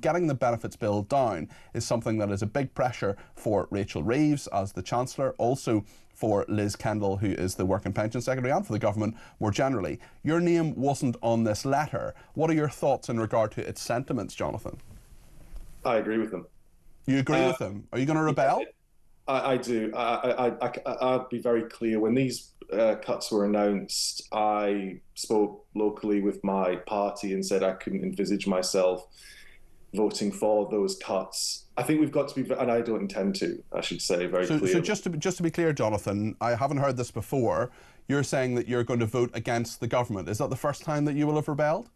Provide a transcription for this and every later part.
getting the benefits bill down is something that is a big pressure for Rachel Reeves as the Chancellor, also for Liz Kendall, who is the Work and Pension Secretary, and for the government more generally. Your name wasn't on this letter. What are your thoughts in regard to its sentiments, Jonathan? I agree with them. You agree with them? Are you going to rebel? I do. I'll be very clear. When these cuts were announced, I spoke locally with my party and said I couldn't envisage myself voting for those cuts. I think we've got to be, and I don't intend to, I should say very clearly. So just to be clear, Jonathan, I haven't heard this before. You're saying that you're going to vote against the government. Is that the first time that you will have rebelled?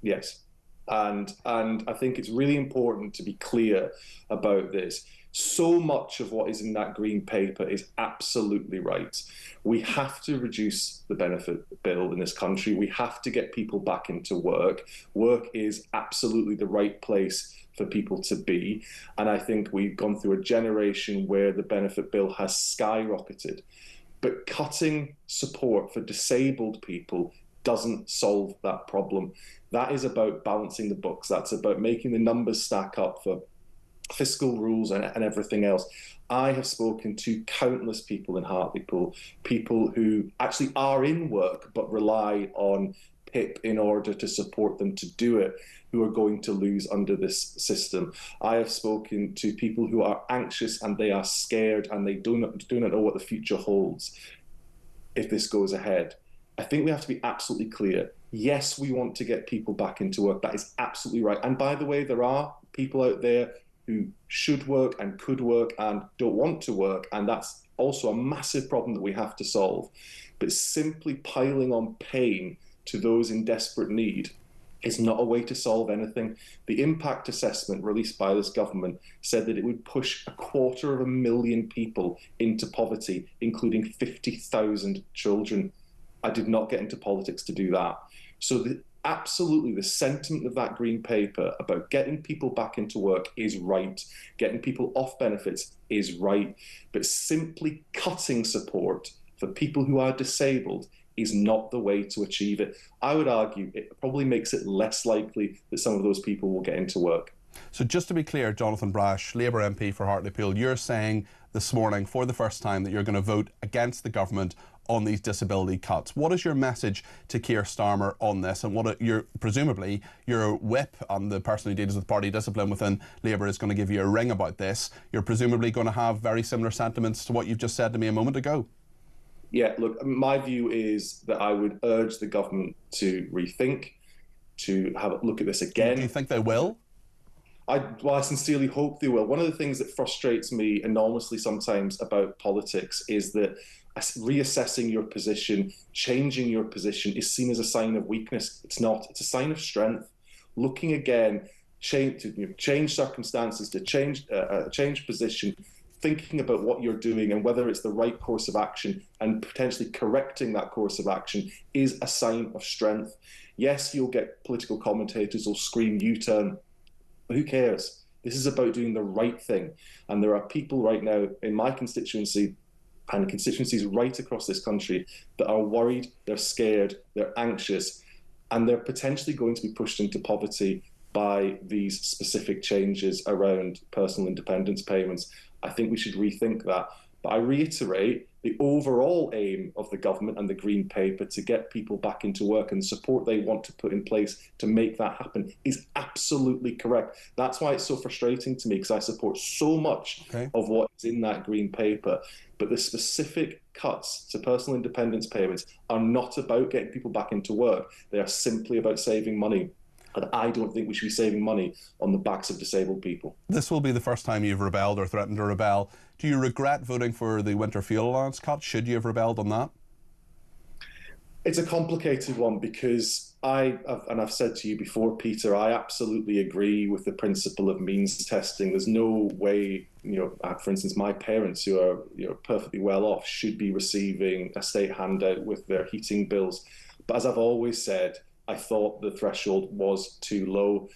Yes. And I think it's really important to be clear about this. So much of what is in that green paper is absolutely right. We have to reduce the benefit bill in this country. We have to get people back into work. Work is absolutely the right place for people to be. And I think we've gone through a generation where the benefit bill has skyrocketed. But cutting support for disabled people doesn't solve that problem. That is about balancing the books. That's about making the numbers stack up for fiscal rules and everything else. I have spoken to countless people in Hartlepool, people who actually are in work but rely on PIP in order to support them to do it, who are going to lose under this system. I have spoken to people who are anxious and they are scared and they do not know what the future holds if this goes ahead. I think we have to be absolutely clear. Yes, we want to get people back into work. That is absolutely right. And by the way, there are people out there who should work and could work and don't want to work. And that's also a massive problem that we have to solve. But simply piling on pain to those in desperate need is not a way to solve anything. The impact assessment released by this government said that it would push 250,000 people into poverty, including 50,000 children. I did not get into politics to do that. So absolutely, the sentiment of that green paper about getting people back into work is right. Getting people off benefits is right. But simply cutting support for people who are disabled is not the way to achieve it. I would argue it probably makes it less likely that some of those people will get into work. So just to be clear, Jonathan Brash, Labour MP for Hartlepool, you're saying this morning for the first time that you're going to vote against the government on these disability cuts. What is your message to Keir Starmer on this, and what presumably your whip and the person who deals with party discipline within Labour is going to give you a ring about this? You're presumably going to have very similar sentiments to what you've just said to me a moment ago. Yeah, look, my view is that I would urge the government to rethink, to have a look at this again. Do you think they will? I sincerely hope they will. One of the things that frustrates me enormously sometimes about politics is that reassessing your position, changing your position is seen as a sign of weakness. It's not. It's a sign of strength. Looking again, change circumstances, to change position, thinking about what you're doing and whether it's the right course of action and potentially correcting that course of action is a sign of strength. Yes, you'll get political commentators who'll scream U-turn. Who cares? This is about doing the right thing. And there are people right now in my constituency and constituencies right across this country that are worried, they're scared, they're anxious, and they're potentially going to be pushed into poverty by these specific changes around personal independence payments. I think we should rethink that. But I reiterate, the overall aim of the government and the Green Paper to get people back into work and the support they want to put in place to make that happen is absolutely correct. That's why it's so frustrating to me, because I support so much of what is in that Green Paper. But the specific cuts to personal independence payments are not about getting people back into work. They are simply about saving money. And I don't think we should be saving money on the backs of disabled people. This will be the first time you've rebelled or threatened to rebel. Do you regret voting for the Winter Fuel Allowance cut? Should you have rebelled on that? It's a complicated one because I've said to you before, Peter, I absolutely agree with the principle of means testing. There's no way, for instance, my parents who are perfectly well off should be receiving a state handout with their heating bills. But as I've always said, I thought the threshold was too low.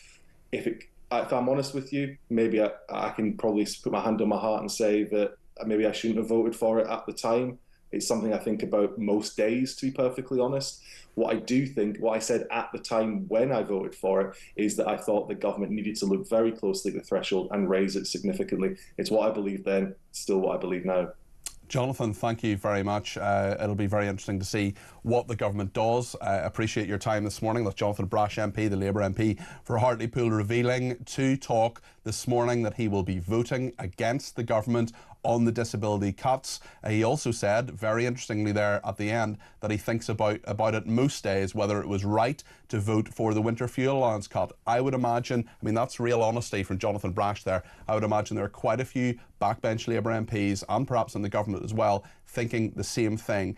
If I'm honest with you, maybe I can probably put my hand on my heart and say that maybe I shouldn't have voted for it at the time. It's something I think about most days, to be perfectly honest. What I do think, what I said at the time when I voted for it, is that I thought the government needed to look very closely at the threshold and raise it significantly. It's what I believed then, still what I believe now. Jonathan, thank you very much. It'll be very interesting to see what the government does. Appreciate your time this morning. That's Jonathan Brash MP, the Labour MP for Hartlepool, revealing to Talk this morning that he will be voting against the government on the disability cuts. He also said, very interestingly there at the end, that he thinks about it most days, whether it was right to vote for the Winter Fuel Allowance cut. I would imagine, I mean, that's real honesty from Jonathan Brash there. I would imagine there are quite a few backbench Labour MPs and perhaps in the government as well thinking the same thing.